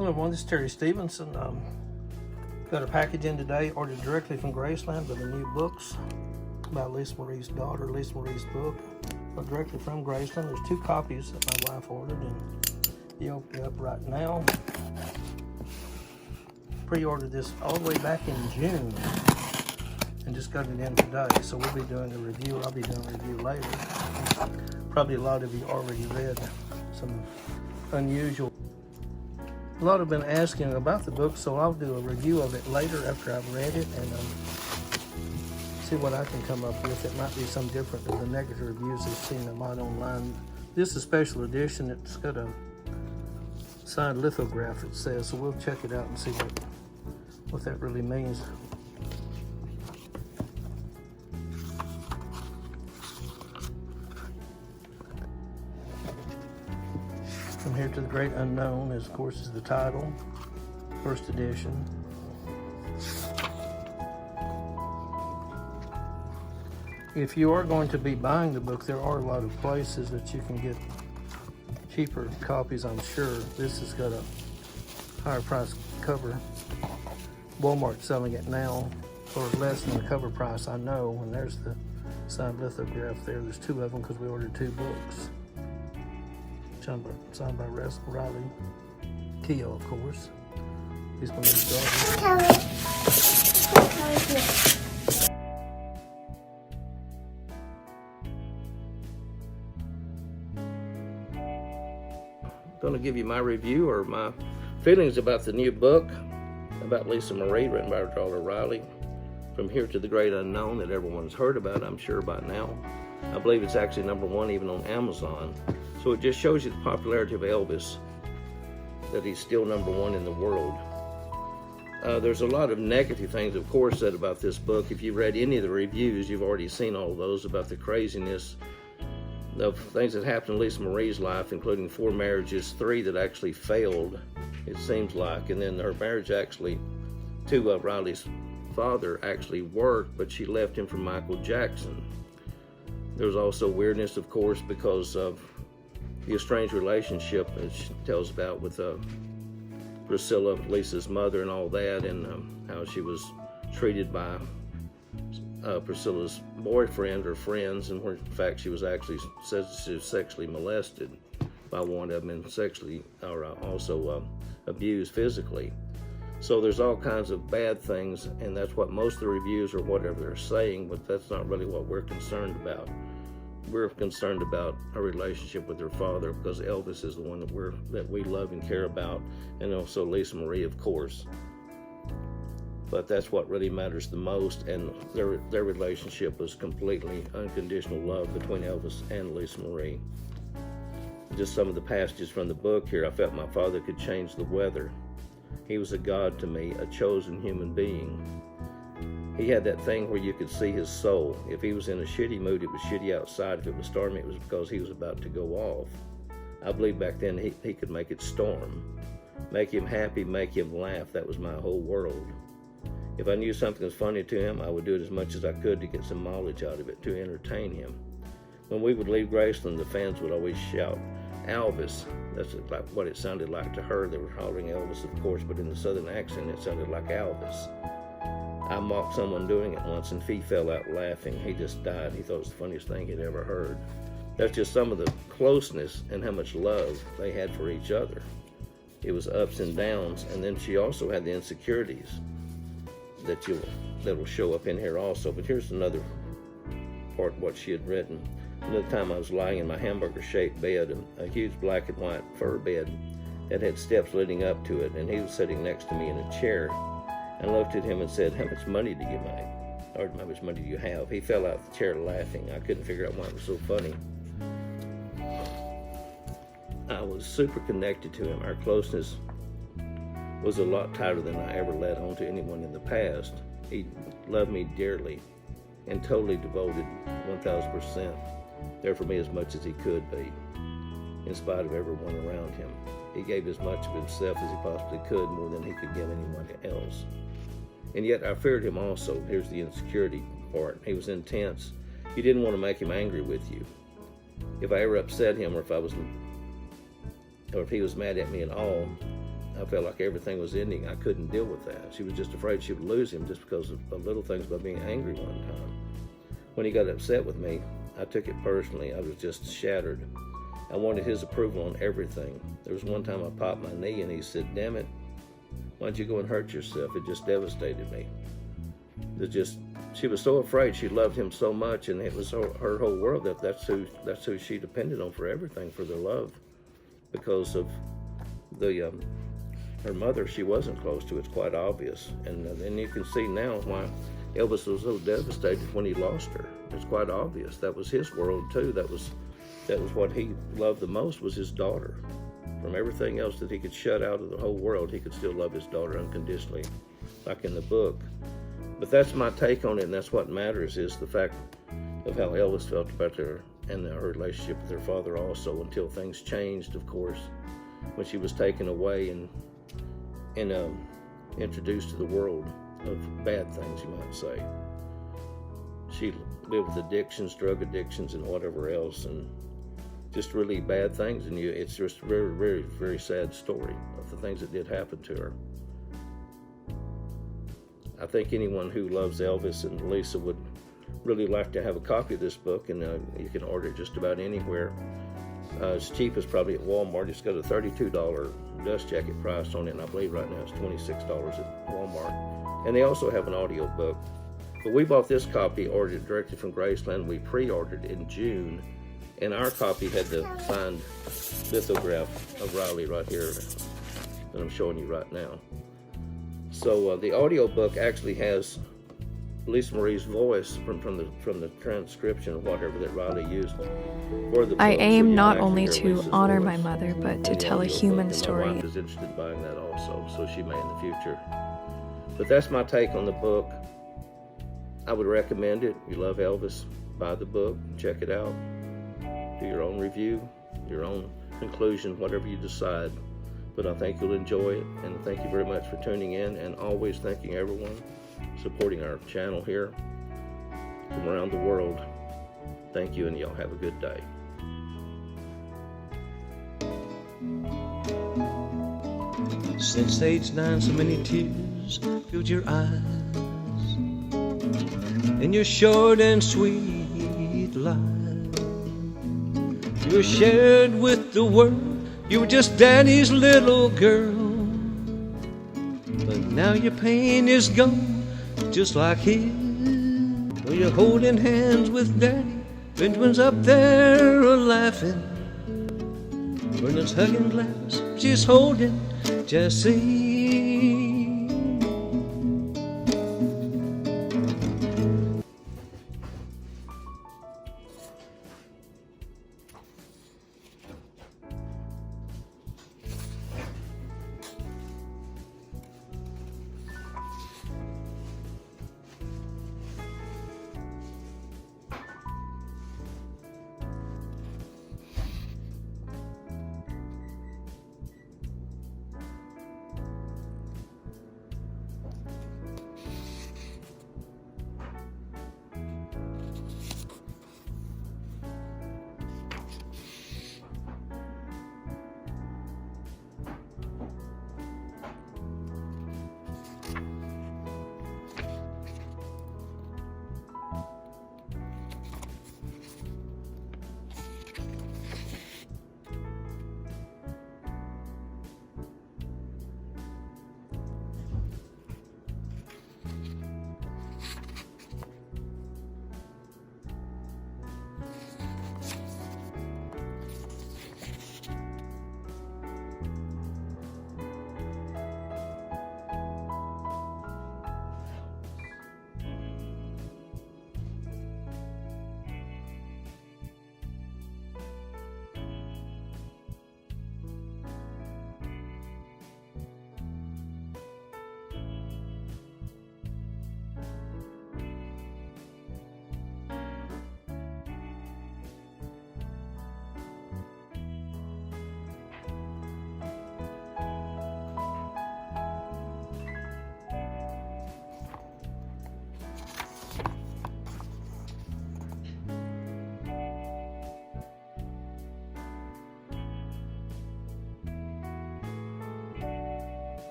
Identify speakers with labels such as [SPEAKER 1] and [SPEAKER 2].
[SPEAKER 1] Hello everyone, this is Terry Stephenson. Got a package in today, ordered directly from Graceland with the new books about Lisa Marie's daughter, Lisa Marie's book. Directly from Graceland. There's 2 copies that my wife ordered, and you open it up right now. Pre-ordered this all the way back in June and just got it in today. So we'll be doing a review. I'll be doing a review later. Probably a lot of you already read some unusual. A lot have been asking about the book, so I'll do a review of it later after I've read it and see what I can come up with. It might be some different than the negative reviews I've seen a lot online. This is a special edition. It's got a signed lithograph, it says, so we'll check it out and see what that really means. From Here to the Great Unknown, of course, is the title, first edition. If you are going to be buying the book, there are a lot of places that you can get cheaper copies, I'm sure. This has got a higher price cover. Walmart's selling it now for less than the cover price, I know. And there's the signed lithograph there. There's 2 of them because we ordered 2 books. Signed by Riley Keough, of course. He's one of his daughters. Going to give you my review or my feelings about the new book about Lisa Marie, written by her daughter Riley, From Here to the Great Unknown, that everyone's heard about, I'm sure, by now. I believe it's actually #1 even on Amazon. So it just shows you the popularity of Elvis, that he's still #1 in the world. There's a lot of negative things, of course, said about this book. If you've read any of the reviews, you've already seen all those about the craziness of things that happened in Lisa Marie's life, including 4 marriages, 3 that actually failed, it seems like. And then her marriage actually to Riley's father actually worked, but she left him for Michael Jackson. There's also weirdness, of course, because of the estranged relationship that she tells about with Priscilla, Lisa's mother, and all that, and how she was treated by Priscilla's boyfriend or friends, and where in fact she was actually says she was sexually molested by one of them and sexually or also abused physically. So there's all kinds of bad things, and that's what most of the reviews or whatever they're saying, but that's not really what we're concerned about. We're concerned about her relationship with her father, because Elvis is the one that we love and care about, and also Lisa Marie, of course. But that's what really matters the most, and their relationship was completely unconditional love between Elvis and Lisa Marie. Just some of the passages from the book here. I felt my father could change the weather. He was a god to me, a chosen human being. He had that thing where you could see his soul. If he was in a shitty mood, it was shitty outside. If it was stormy, it was because he was about to go off. I believe back then he could make it storm. Make him happy, make him laugh. That was my whole world. If I knew something was funny to him, I would do it as much as I could to get some mileage out of it, to entertain him. When we would leave Graceland, the fans would always shout, "Elvis." That's like what it sounded like to her. They were hollering Elvis, of course, but in the southern accent, it sounded like Elvis. I mocked someone doing it once, and he fell out laughing. He just died. He thought it was the funniest thing he'd ever heard. That's just some of the closeness and how much love they had for each other. It was ups and downs, and then she also had the insecurities that will show up in here also. But here's another part of what she had written. Another time I was lying in my hamburger-shaped bed, a huge black and white fur bed that had steps leading up to it, and he was sitting next to me in a chair. And looked at him and said, "How much money do you make? Or how much money do you have?" He fell out of the chair laughing. I couldn't figure out why it was so funny. I was super connected to him. Our closeness was a lot tighter than I ever let on to anyone in the past. He loved me dearly and totally devoted 1,000% there for me as much as he could be, in spite of everyone around him. He gave as much of himself as he possibly could, more than he could give anyone else. And yet I feared him also. Here's the insecurity part. He was intense. You didn't want to make him angry with you. If I ever upset him, or if he was mad at me at all, I felt like everything was ending. I couldn't deal with that. She was just afraid she would lose him just because of little things, by being angry one time. When he got upset with me, I took it personally. I was just shattered. I wanted his approval on everything. There was one time I popped my knee and he said, "Damn it, why don't you go and hurt yourself?" It just devastated me. She was so afraid. She loved him so much, and it was her whole world. That's who she depended on for everything, for their love, because of her mother. She wasn't close to. It's quite obvious, and you can see now why Elvis was so devastated when he lost her. It's quite obvious. That was his world too. That was what he loved the most, was his daughter. From everything else that he could shut out of the whole world, he could still love his daughter unconditionally, like in the book. But that's my take on it, and that's what matters, is the fact of how Elvis felt about her and her relationship with her father also, until things changed, of course, when she was taken away and introduced to the world of bad things, you might say. She lived with addictions, drug addictions, and whatever else, and just really bad things. And it's just a very, very, very sad story of the things that did happen to her. I think anyone who loves Elvis and Lisa would really like to have a copy of this book, and you can order it just about anywhere. It's cheap as probably at Walmart. It's got a $32 dust jacket price on it, and I believe right now it's $26 at Walmart. And they also have an audio book. But we bought this copy, ordered it directly from Graceland. We pre-ordered in June, and our copy had the signed lithograph of Riley right here that I'm showing you right now. So the audio book actually has Lisa Marie's voice from the transcription or whatever that Riley used for the book.
[SPEAKER 2] I aim
[SPEAKER 1] so
[SPEAKER 2] not only to honor my mother, but to tell a human story.
[SPEAKER 1] My wife is interested in buying that also, so she may in the future. But that's my take on the book. I would recommend it. You love Elvis, buy the book, check it out, do your own review, your own conclusion, whatever you decide. But I think you'll enjoy it, and thank you very much for tuning in, and always thanking everyone supporting our channel here from around the world. Thank you, and y'all have a good day.
[SPEAKER 3] Since age 9, so many tears filled your eyes, in your short and sweet life you were shared with the world. You were just Daddy's little girl, but now your pain is gone, just like his. Well, you're holding hands with Daddy, Benjamin's up there laughing. Vernon's hugging glass, she's holding Jessie.